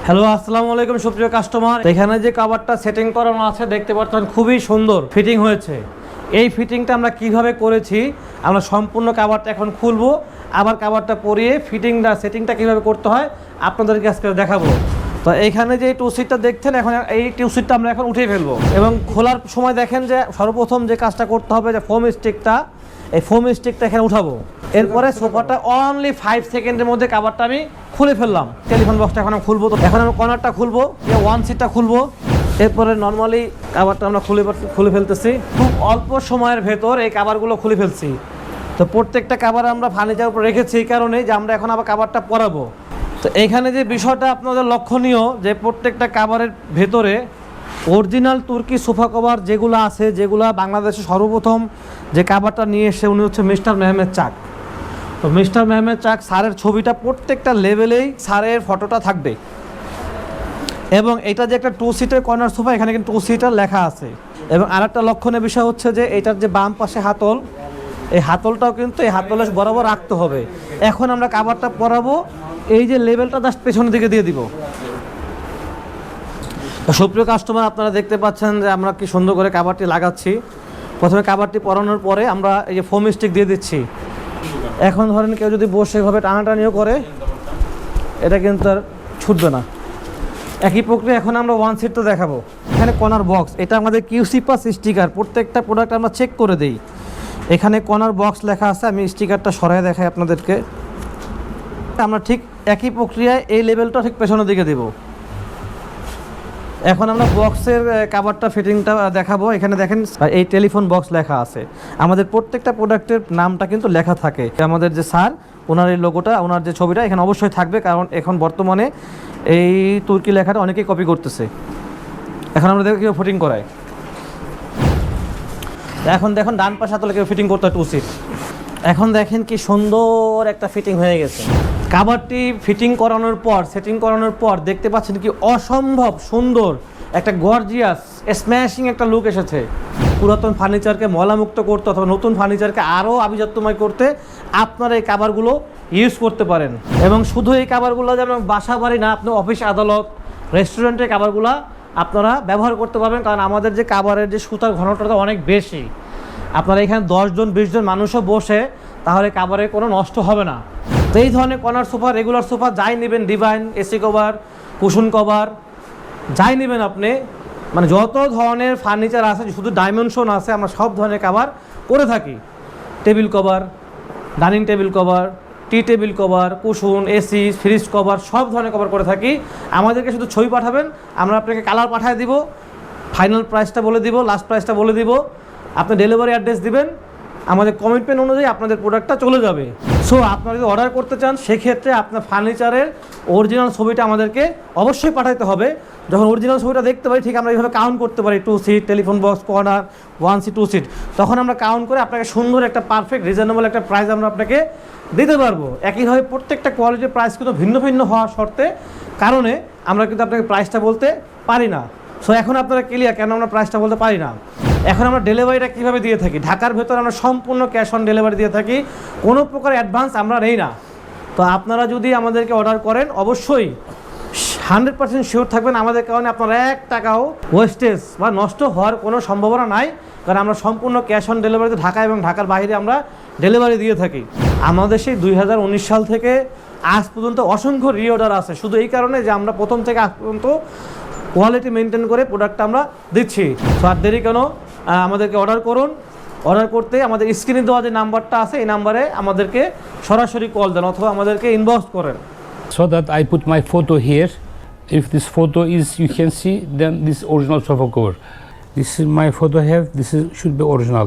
Hello, আসসালামু আলাইকুম সুপ্রিয় কাস্টমার। এখানে যে কভারটা সেটিং করানো আছে দেখতে পাচ্ছেন, খুবই সুন্দর ফিটিং হয়েছে। এই ফিটিংটা আমরা কিভাবে করেছি, আমরা সম্পূর্ণ কভারটা এখন খুলবো, আবার কভারটা পরিয়ে সেটিংটা কিভাবে করতে হয় আপনাদেরকে আজকে দেখাবো। তো এইখানে যে টু সিটটা দেখছেন, এখন এই টু সিটটা আমরা এখন উঠিয়ে ফেলবো এবং খোলার সময় দেখেন যে সর্বপ্রথম যে কাজটা করতে হবে যে ফোম স্টিকটা এখানে উঠাবো। এরপরে সোফাটা অনলি 5 সেকেন্ডের মধ্যে কভারটা আমি খুলে ফেললাম। টেলিফোন বক্সটা এখন আমি খুলবো, তো এখন আমি কর্নারটা খুলবো, ওয়ান সিটটা খুলবো, এরপরে নর্মালি কভারটা আমরা খুলে ফেলতেছি। খুব অল্প সময়ের ভেতর এই কভারগুলো খুলে ফেলছি। তো প্রত্যেকটা কভার আমরা ফার্নিচার উপর রেখেছি এই কারণে যে আমরা এখন আবার কভারটা পরাবো। তো এইখানে যে বিষয়টা আপনাদের লক্ষণীয় যে প্রত্যেকটা কভারের ভেতরে অরিজিনাল তুর্কি সোফা কভার যেগুলো আছে, যেগুলো বাংলাদেশে সর্বপ্রথম যে কভারটা নিয়ে এসে উনি হচ্ছে মিস্টার মেহমেদ চাক। তো মিস্টার মেহমেদ চাক স্যারের ছবিটা প্রত্যেকটা লেভেলেই স্যারের ফটোটা থাকবে। এবং এটা যে একটা টু সিটের কর্নার সোফা, এখানে কিন্তু টু সিটার লেখা আছে। এবং আরেকটা লক্ষণীয় বিষয় হচ্ছে যে এটার যে বাম পাশে হাতল, এই হাতলটাও কিন্তু এই হাতলের বরাবর রাখতে হবে। এখন আমরা কভারটা পরাবো, এই যে লেভেলটা জাস্ট পেছনের দিকে দিয়ে দিব। সুপ্রিয় কাস্টমার, আপনারা দেখতে পাচ্ছেন যে আমরা কি সুন্দর করে কভারটি লাগাচ্ছি। প্রথমে কভারটি পরানোর পরে আমরা এই যে ফোম স্টিক দিয়ে দিচ্ছি। এখন ধরেন কেউ যদি বসে এভাবে টানাটানিও করে, এটা কিন্তু আর ছুটবে না। একই প্রক্রিয়া এখন আমরা ওয়ান সিট তো দেখাবো। এখানে কর্নার বক্স, এটা আমাদের কিউসি পাস স্টিকার, প্রত্যেকটা প্রোডাক্ট আমরা চেক করে দিই। এখানে কর্নার বক্স লেখা আছে, আমি স্টিকারটা সরাই দেখাই আপনাদেরকে। আমরা ঠিক একই প্রক্রিয়ায় এই লেভেলটা ঠিক পেছনের দিকে দেব। এখন আমরা বক্সের কভারটা ফিটিংটা দেখাবো। এখানে দেখেন এই টেলিফোন বক্স লেখা আছে। আমাদের প্রত্যেকটা প্রোডাক্টের নামটা কিন্তু লেখা থাকে। আমাদের যে স্যার, ওনার এই লোগোটা, ওনার যে ছবিটা এখানে অবশ্যই থাকবে, কারণ এখন বর্তমানে এই তুর্কি লেখাটা অনেকেই কপি করতেছে। এখন আমরা দেখো কেউ ফিটিং করায়। এখন দেখুন ডান পাশে হাতলে কেউ ফিটিং করতে হয় টু সিট। এখন দেখেন কি সুন্দর একটা ফিটিং হয়ে গেছে। কভারটি ফিটিং করানোর পর, সেটিং করানোর পর দেখতে পাচ্ছেন কি অসম্ভব সুন্দর একটা গর্জিয়াস স্ম্যাশিং একটা লুক এসেছে। পুরাতন ফার্নিচারকে ময়লামুক্ত করতে অথবা নতুন ফার্নিচারকে আরও আভিজাত্যময় করতে আপনারা এই কভারগুলো ইউজ করতে পারেন। এবং শুধু এই কভারগুলো যেমন বাসা বাড়ি না, আপনি অফিস আদালত রেস্টুরেন্টের কভারগুলো আপনারা ব্যবহার করতে পারবেন, কারণ আমাদের যে কভারের যে সুতার ঘনত্বটা অনেক বেশি। আপনারা এখানে 10 জন 20 জন মানুষও বসে, তাহলে কভারে কোনো নষ্ট হবে না। তো এই ধরনের কর্নার সোফা, রেগুলার সোফা যাই নেবেন, divine, AC cover, cushion cover যাই নেবেন আপনি, মানে যত ধরনের ফার্নিচার আছে, শুধু ডাইমেনশন আছে, আমরা সব ধরনের কভার করে থাকি। Table cover, dining table cover, tea table cover, cushion, AC, fridge cover, সব ধরনের কভার করে থাকি। আমাদেরকে শুধু ছবি পাঠাবেন, আমরা আপনাকে কালার পাঠিয়ে দিব, ফাইনাল প্রাইসটা বলে দিব, লাস্ট প্রাইসটা বলে দিব, আপনি ডেলিভারি অ্যাড্রেস দিবেন, আমাদের কমিটমেন্ট অনুযায়ী আপনাদের প্রোডাক্টটা চলে যাবে। সো আপনারা যদি অর্ডার করতে চান, সেক্ষেত্রে আপনার ফার্নিচারের অরিজিনাল ছবিটা আমাদেরকে অবশ্যই পাঠাতে হবে। যখন অরিজিনাল ছবিটা দেখতে পারি, ঠিক আমরা এইভাবে কাউন্ট করতে পারি, two seat, telephone box, corner, one seat, two seat, তখন আমরা কাউন্ট করে আপনাকে সুন্দর একটা পারফেক্ট রিজনেবল একটা প্রাইস আমরা আপনাকে দিতে পারবো। একইভাবে প্রত্যেকটা কোয়ালিটির প্রাইস কিন্তু ভিন্ন ভিন্ন হওয়ার শর্তে কারণে আমরা কিন্তু আপনাকে প্রাইসটা বলতে পারি না। সো এখন আপনারা ক্লিয়ার কেন আমরা প্রাইসটা বলতে পারি না। এখন আমরা ডেলিভারিটা কীভাবে দিয়ে থাকি, ঢাকার ভেতর আমরা সম্পূর্ণ ক্যাশ অন ডেলিভারি দিয়ে থাকি, কোনো প্রকার অ্যাডভান্স আমরা নেই না। তো আপনারা যদি আমাদেরকে অর্ডার করেন, অবশ্যই 100% শিওর থাকবেন আমাদের কারণে আপনার 1 টাকাও ওয়েস্টেজ বা নষ্ট হওয়ার কোনো সম্ভাবনা নাই, কারণ আমরা সম্পূর্ণ ক্যাশ অন ডেলিভারিতে ঢাকা এবং ঢাকার বাইরে আমরা ডেলিভারি দিয়ে থাকি। আমাদের সেই 2019 সাল থেকে আজ পর্যন্ত অসংখ্য রিঅর্ডার আছে, শুধু এই কারণে যে আমরা প্রথম থেকে আজ পর্যন্ত কোয়ালিটি মেনটেন করে প্রোডাক্টটা আমরা দিচ্ছি। তো আর দেরি কেন, আমাদেরকে অর্ডার করুন। অর্ডার করতে আমাদের স্ক্রিনে দেওয়া যে নাম্বারটা আছে, এই নাম্বারে আমাদেরকে সরাসরি কল দেন অথবা আমাদেরকে ইনবক্স করেন। So that I put my photo here. If this photo is, you can see, then this original sofa cover. This is my photo here. This is, should be original.